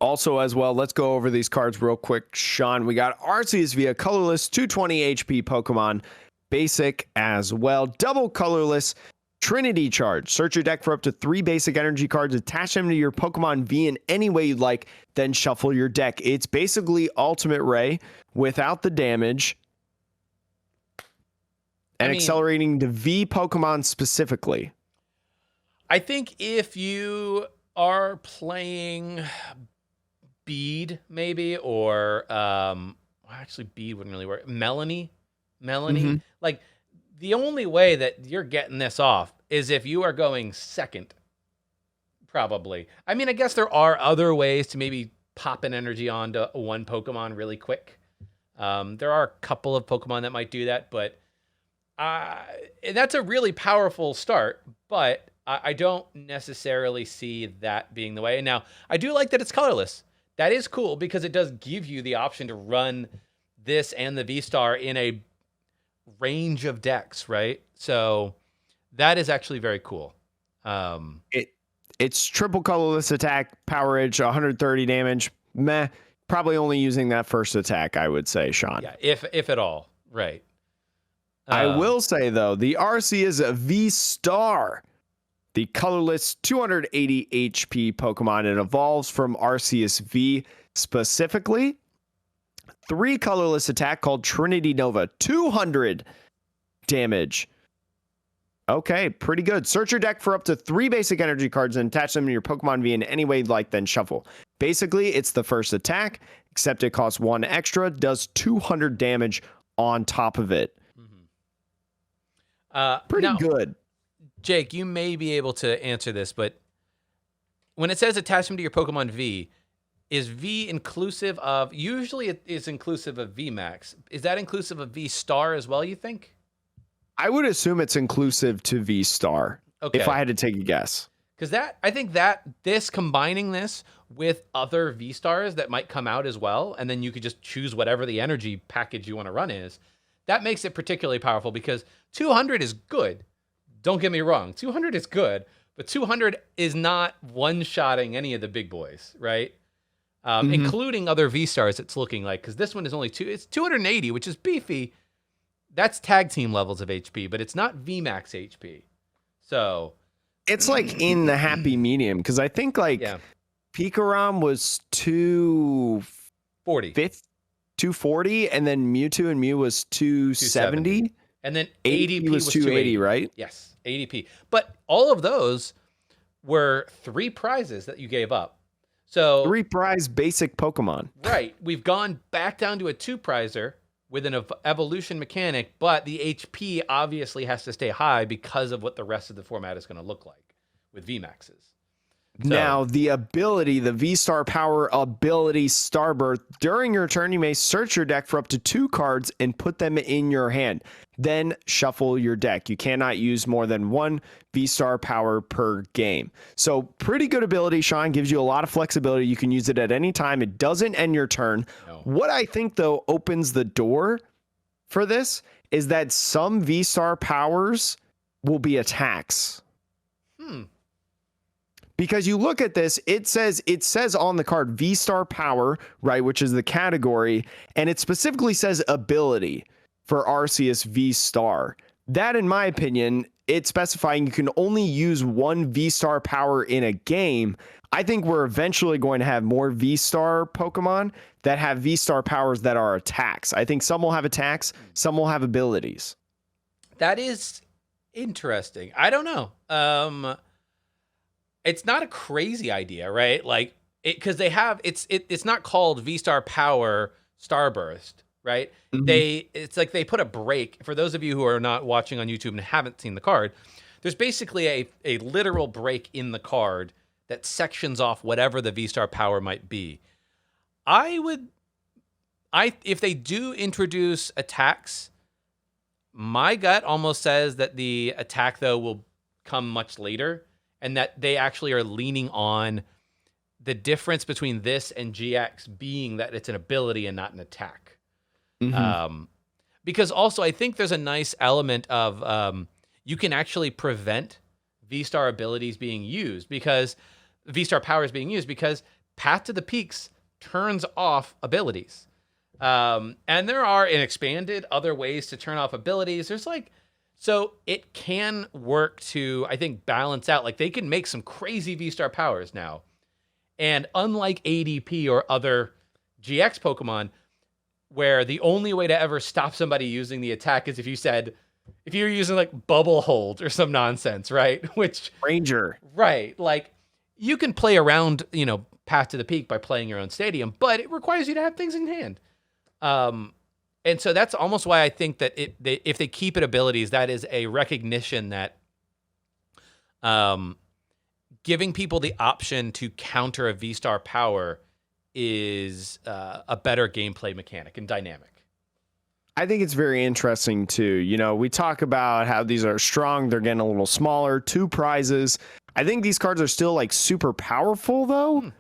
Also, as well, let's go over these cards real quick, Sean. We got Arceus via colorless, 220 HP Pokemon, basic as well. Double colorless, Trinity Charge. Search your deck for up to 3 basic energy cards, attach them to your Pokemon V in any way you'd like, then shuffle your deck. It's basically Ultimate Ray without the damage and accelerating the V Pokemon specifically. I think if you are playing Bead, maybe, or actually Bead wouldn't really work. Melanie, like the only way that you're getting this off is if you are going second, probably. I mean, I guess there are other ways to maybe pop an energy onto one Pokemon really quick. There are a couple of Pokemon that might do that, but that's a really powerful start, but I don't necessarily see that being the way. Now, I do like that it's colorless. That is cool because it does give you the option to run this and the V-Star in a range of decks, right? So that is actually very cool. It's triple colorless attack, power edge, 130 damage. Meh. Probably only using that first attack, I would say, Sean. Yeah, if at all. Right. I will say, though, the Arceus V-Star, the colorless 280 HP Pokemon. It evolves from Arceus V specifically. 3 colorless attack called Trinity Nova, 200 damage. Okay, pretty good. Search your deck for up to 3 basic energy cards and attach them to your Pokemon V in any way you'd like, then shuffle. Basically, it's the first attack, except it costs 1 extra, does 200 damage on top of it. Mm-hmm. Pretty good. Jake, you may be able to answer this, but when it says attach them to your Pokemon V, is V inclusive of, usually it is inclusive of VMAX. Is that inclusive of VSTAR as well, you think? I would assume it's inclusive to VSTAR. Okay. If I had to take a guess. Because I think that combining this with other VSTARs that might come out as well, and then you could just choose whatever the energy package you want to run is, that makes it particularly powerful because 200 is good. Don't get me wrong. 200 is good, but 200 is not one-shotting any of the big boys, right? Including other VSTARs, it's looking like, because this one is only it's 280, which is beefy. That's tag team levels of HP, but it's not VMAX HP. So it's like in the happy medium, because I think like Pikarom was 240, and then Mewtwo and Mew was 270. And then ADP was 280, right? Yes, ADP. But all of those were 3 prizes that you gave up. So 3 prize basic Pokemon. Right. We've gone back down to a 2-prizer with an evolution mechanic, but the HP obviously has to stay high because of what the rest of the format is going to look like with VMAXs. So, now, the ability, the V-Star Power ability Starbirth, during your turn, you may search your deck for up to 2 cards and put them in your hand. Then shuffle your deck. You cannot use more than 1 V-Star Power per game. So pretty good ability. Sean gives you a lot of flexibility. You can use it at any time. It doesn't end your turn. No. What I think, though, opens the door for this is that some V-Star Powers will be attacks. Because you look at this, it says on the card V-Star Power, right, which is the category, and it specifically says ability for Arceus V-Star. That, in my opinion, it's specifying you can only use 1 V-Star Power in a game. I think we're eventually going to have more V-Star Pokemon that have V-Star Powers that are attacks. I think some will have attacks, some will have abilities. That is interesting. I don't know. It's not a crazy idea, right? Like, because they have it's not called V-Star Power Starburst, right? It's like they put a break. For those of you who are not watching on YouTube and haven't seen the card, there's basically a literal break in the card that sections off whatever the V-Star Power might be. If they do introduce attacks, my gut almost says that the attack though will come much later, and that they actually are leaning on the difference between this and GX being that it's an ability and not an attack. Because also I think there's a nice element of you can actually prevent V-Star abilities being used, because V-Star powers being used, because Path to the Peaks turns off abilities. And there are in expanded other ways to turn off abilities. There's like, so it can work to, I think, balance out. Like, they can make some crazy V-Star powers now. And unlike ADP or other GX Pokemon, where the only way to ever stop somebody using the attack is if you're using like Bubble Hold or some nonsense, right? Which Ranger. Right. Like, you can play around, Path to the Peak by playing your own stadium, but it requires you to have things in hand. And so that's almost why I think that if they keep it abilities, that is a recognition that giving people the option to counter a V-Star power is a better gameplay mechanic and dynamic. I think it's very interesting too. We talk about how these are strong, they're getting a little smaller, 2 prizes. I think these cards are still like super powerful though.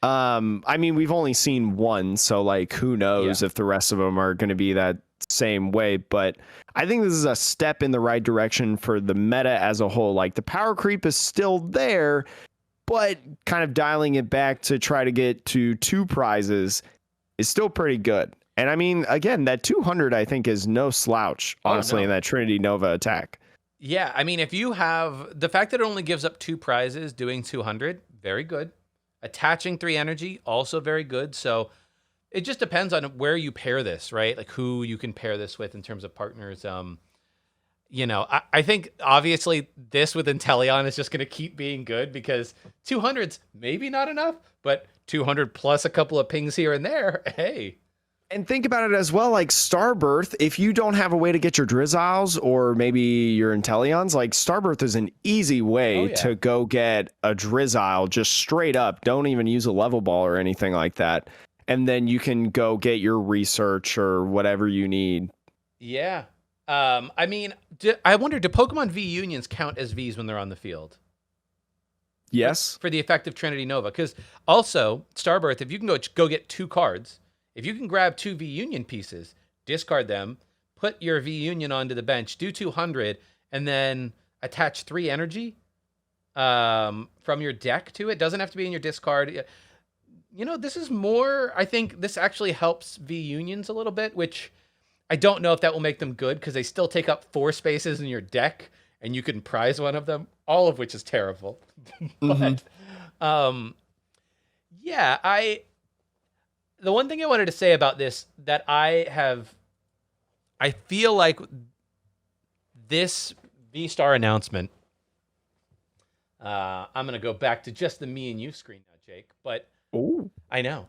I mean, we've only seen 1, so like who knows if the rest of them are going to be that same way, but I think this is a step in the right direction for the meta as a whole. Like, the power creep is still there, but kind of dialing it back to try to get to 2 prizes is still pretty good. And I mean, again, that 200 I think is no slouch, honestly, in that Trinity Nova attack. Yeah, I mean, if you have the fact that it only gives up 2 prizes doing 200, very good. Attaching 3 energy, also very good. So it just depends on where you pair this, right? Like, who you can pair this with in terms of partners. I think obviously this with Inteleon is just going to keep being good, because 200's maybe not enough, but 200 plus a couple of pings here and there, hey. And think about it as well, like Starbirth, if you don't have a way to get your Drizziles or maybe your Inteleons, like Starbirth is an easy way to go get a Drizzile just straight up. Don't even use a level ball or anything like that. And then you can go get your research or whatever you need. Yeah. I mean, I wonder, do Pokemon V Unions count as Vs when they're on the field? Yes. For the effective Trinity Nova. Because also, Starbirth, if you can go get 2 cards, if you can grab 2 V Union pieces, discard them, put your V Union onto the bench, do 200, and then attach 3 energy from your deck to it. Doesn't have to be in your discard. You know, this is more, I think this actually helps V Unions a little bit, which I don't know if that will make them good because they still take up 4 spaces in your deck and you can prize one of them, all of which is terrible. But, yeah, the one thing I wanted to say about this that I feel like this VSTAR announcement, I'm going to go back to just the me and you screen now, Jake, but Ooh. I know.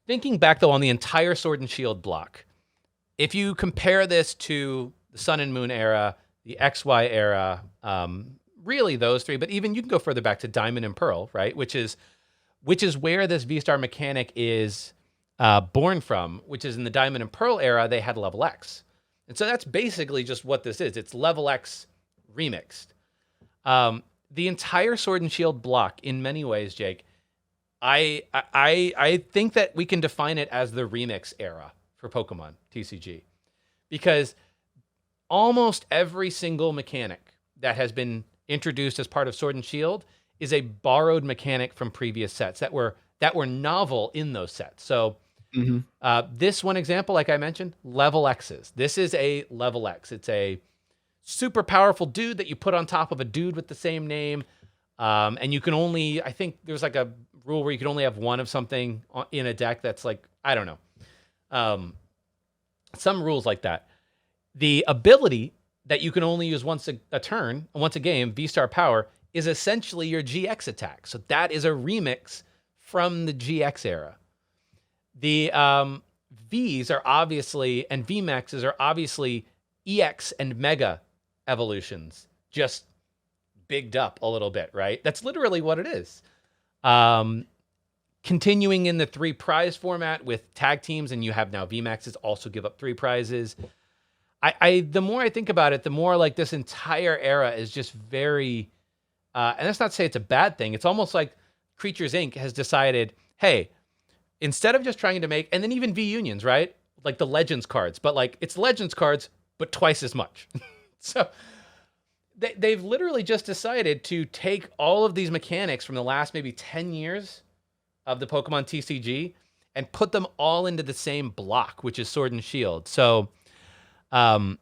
Thinking back though on the entire Sword and Shield block, if you compare this to the Sun and Moon era, the XY era, really those 3, but even you can go further back to Diamond and Pearl, right? Which is where this V-Star mechanic is born from, which is in the Diamond and Pearl era, they had Level X. And so that's basically just what this is. It's Level X remixed. The entire Sword and Shield block, in many ways, Jake, I think that we can define it as the remix era for Pokemon TCG. Because almost every single mechanic that has been introduced as part of Sword and Shield is a borrowed mechanic from previous sets that were novel in those sets. So this one example, like I mentioned, Level X's. This is a Level X. It's a super powerful dude that you put on top of a dude with the same name. And you can only, I think there's like a rule where you can only have one of something in a deck that's like, I don't know. Some rules like that. The ability that you can only use once a turn, once a game, V-Star Power, is essentially your GX attack. So that is a remix from the GX era. The Vs are obviously, and VMAXs are obviously EX and Mega evolutions, just bigged up a little bit, right? That's literally what it is. Continuing in the 3 prize format with tag teams, and you have now VMAXs also give up 3 prizes. The more I think about it, the more like this entire era is just very, and that's not to say it's a bad thing. It's almost like Creatures Inc. has decided, hey, instead of just trying to make, and then even V Unions, right? Like the Legends cards, but like it's Legends cards, but twice as much. So they've literally just decided to take all of these mechanics from the last maybe 10 years of the Pokemon TCG and put them all into the same block, which is Sword and Shield. So, and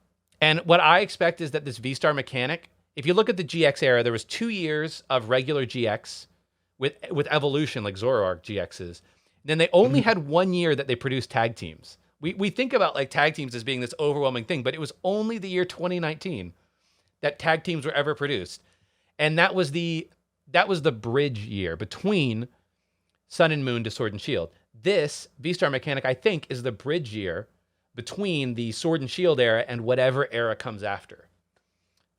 what I expect is that this V-Star mechanic, if you look at the GX era, there was 2 years of regular GX with evolution, like Zoroark GXs. Then they only had 1 year that they produced tag teams. We think about like tag teams as being this overwhelming thing, but it was only the year 2019 that tag teams were ever produced. And that was the bridge year between Sun and Moon to Sword and Shield. This V-Star mechanic, I think, is the bridge year between the Sword and Shield era and whatever era comes after.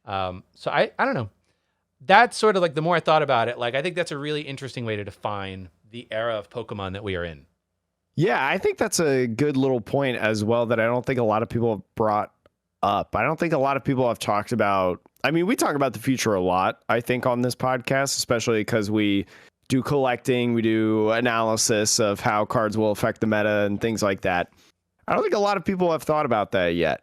So I don't know. That's sort of like the more I thought about it, like I think that's a really interesting way to define the era of Pokemon that we are in. Yeah, I think that's a good little point as well that I don't think a lot of people have brought up. I don't think a lot of people have talked about. I mean, we talk about the future a lot, I think, on this podcast, especially because we do collecting, we do analysis of how cards will affect the meta and things like that. I don't think a lot of people have thought about that yet.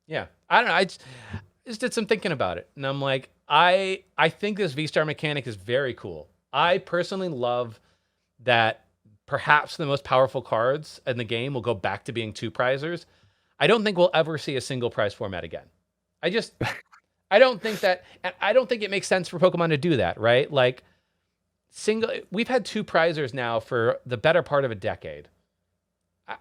Yeah, I don't know. I just did some thinking about it, and I'm like, I think this V-Star mechanic is very cool. I personally love that perhaps the most powerful cards in the game will go back to being 2 prizers. I don't think we'll ever see a single prize format again. I don't think that, and I don't think it makes sense for Pokemon to do that, right? Like, we've had 2 prizers now for the better part of a decade.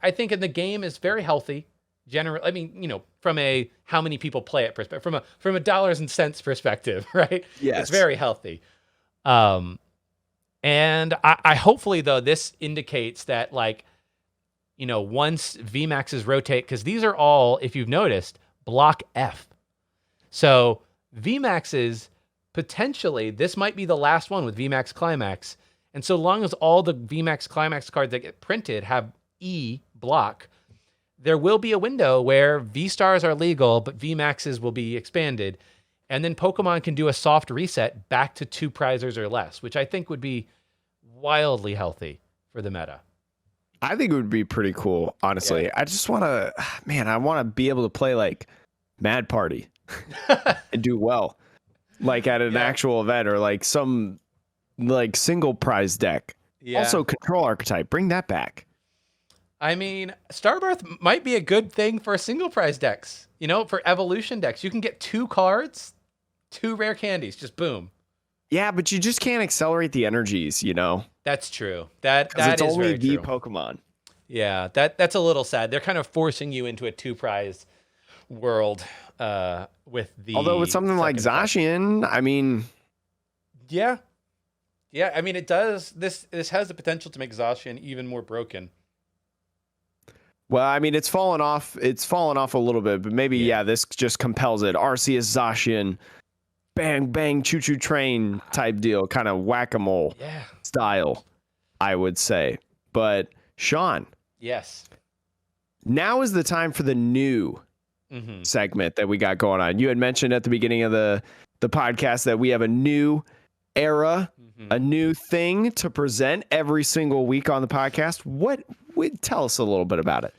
I think in the game is very healthy. Generally, I mean, you know, from a how many people play it perspective, from a dollars and cents perspective, right? Yes. It's very healthy. And I hopefully though, this indicates that like once VMAXs rotate, because these are all, if you've noticed, block F. So VMAXs, potentially, this might be the last one with VMAX Climax. And so long as all the VMAX Climax cards that get printed have E block, there will be a window where VSTARS are legal, but VMAXs will be expanded. And then Pokemon can do a soft reset back to 2 prizers or less, which I think would be wildly healthy for the meta. I think it would be pretty cool, honestly. Yeah. I just want to, I want to be able to play like Mad Party and do well, like at an actual event or like some like single prize deck. Yeah. Also, control archetype, bring that back. I mean, Starbirth might be a good thing for single prize decks. For evolution decks, you can get 2 cards, 2 rare candies, just boom. Yeah, but you just can't accelerate the energies, That's true. That it's is only very the true. Pokemon. Yeah, that's a little sad. They're kind of forcing you into a 2 prize world with the. Although with something like Zacian, I mean. Yeah. I mean, it does. This has the potential to make Zacian even more broken. Well, I mean, it's fallen off. It's fallen off a little bit, but maybe this just compels it. Arceus Zacian, bang bang, choo choo train type deal, kind of whack-a-mole style, I would say. But Sean, yes, now is the time for the new segment that we got going on. You had mentioned at the beginning of the podcast that we have a new era, a new thing to present every single week on the podcast. Tell us a little bit about it.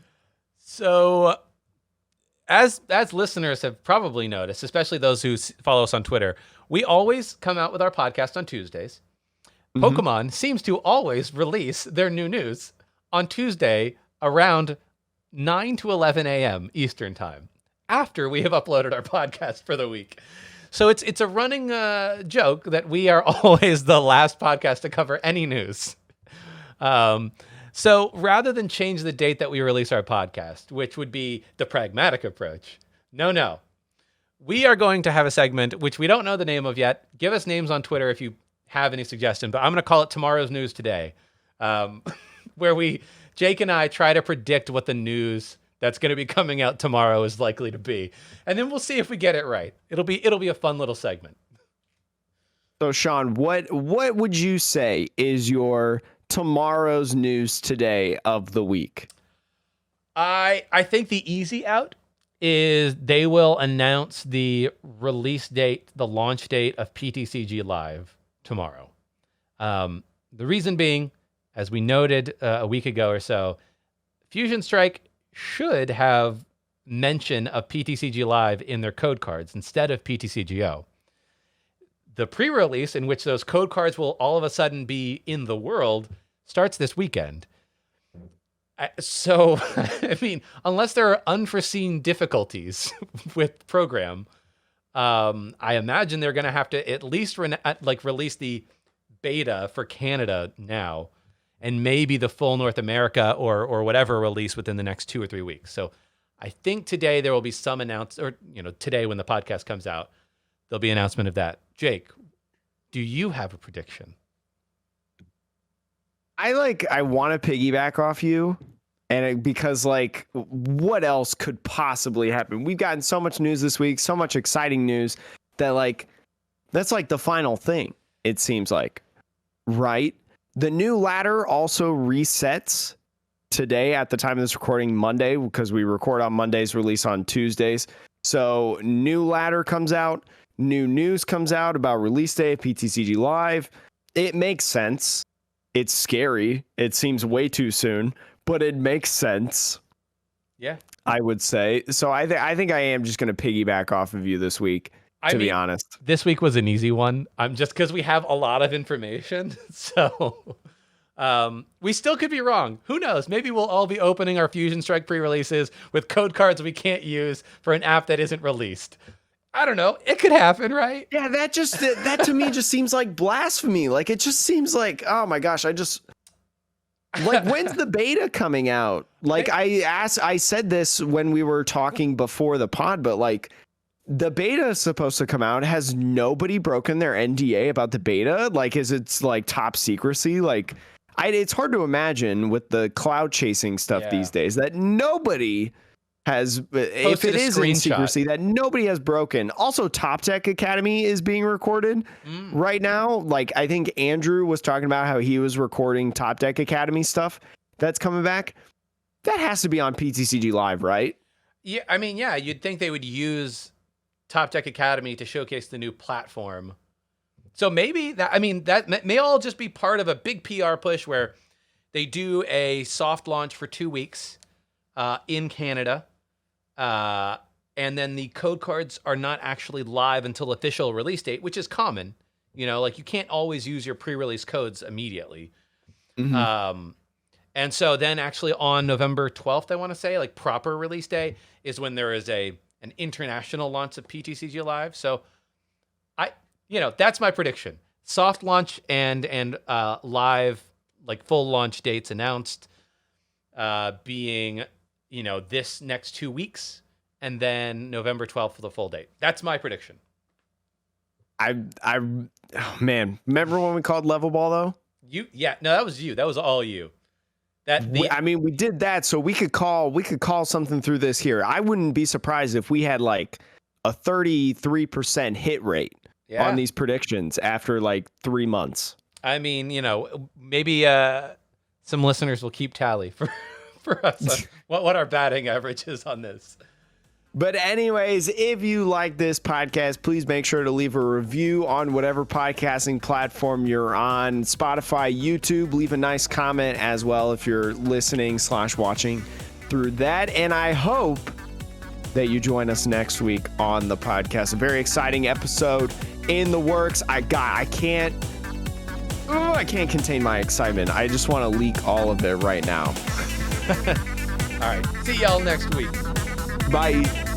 So, as listeners have probably noticed, especially those who follow us on Twitter, we always come out with our podcast on Tuesdays. Pokemon seems to always release their new news on Tuesday around 9 to 11 a.m. Eastern time, after we have uploaded our podcast for the week. So it's a running joke that we are always the last podcast to cover any news. So rather than change the date that we release our podcast, which would be the pragmatic approach, no. We are going to have a segment, which we don't know the name of yet. Give us names on Twitter if you have any suggestions, but I'm going to call it Tomorrow's News Today, where Jake and I try to predict what the news that's going to be coming out tomorrow is likely to be. And then we'll see if we get it right. It'll be a fun little segment. So Sean, what would you say is your tomorrow's news today of the week? I think the easy out is they will announce the release date, the launch date of PTCG Live tomorrow. The reason being, as we noted a week ago or so, Fusion Strike should have mention of PTCG Live in their code cards instead of PTCGO. The pre-release, in which those code cards will all of a sudden be in the world, starts this weekend. So, I mean, unless there are unforeseen difficulties with program, I imagine they're going to have to at least release the beta for Canada now, and maybe the full North America or whatever release within the next 2 or 3 weeks. So I think today there will be some announcement, or today when the podcast comes out, there'll be an announcement of that. Jake, do you have a prediction? I want to piggyback off you, and because what else could possibly happen? We've gotten so much news this week, so much exciting news that that's the final thing. It seems like, right? The new ladder also resets today at the time of this recording, Monday, because we record on Mondays, release on Tuesdays. So new ladder comes out, new news comes out about release day of PTCG Live. It makes sense. It's scary. It seems way too soon, but it makes sense. Yeah, I would say. So I think I am just going to piggyback off of you this week, to be honest. This week was an easy one. I'm just because we have a lot of information. So we still could be wrong. Who knows? Maybe we'll all be opening our Fusion Strike pre-releases with code cards we can't use for an app that isn't released. I don't know. It could happen, right? Yeah, that to me just seems like blasphemy. It just seems like, oh my gosh, when's the beta coming out? I said this when we were talking before the pod, but the beta is supposed to come out. Has nobody broken their NDA about the beta? Is it top secrecy? It's hard to imagine with the cloud chasing stuff these days that nobody has, if it is in secrecy, that nobody has broken. Also, Top Tech Academy is being recorded right now. Like, I think Andrew was talking about how he was recording Top Tech Academy stuff that's coming back. That has to be on PTCG Live, right? Yeah, I mean, yeah, you'd think they would use Top Tech Academy to showcase the new platform. So maybe that may all just be part of a big PR push where they do a soft launch for 2 weeks in Canada. And then the code cards are not actually live until official release date, which is common. You know, like you can't always use your pre-release codes immediately. And so then actually on November 12th, I want to say, like proper release day is when there is an international launch of PTCG Live. So that's my prediction. Soft launch and live, like full launch dates announced, being, this next 2 weeks, and then November 12th for the full date. That's my prediction. Man, remember when we called level ball though? No, that was you. That was all you. We did that so we could call something through this here. I wouldn't be surprised if we had like a 33% hit rate on these predictions after like 3 months. I mean, maybe some listeners will keep tally for us on what our batting average is on this. But anyways, if you like this podcast, please make sure to leave a review on whatever podcasting platform you're on. Spotify, YouTube, leave a nice comment as well if you're listening/watching through that. And I hope that you join us next week on the podcast. A very exciting episode in the works. I can't contain my excitement. I just want to leak all of it right now. All right. See y'all next week. Bye.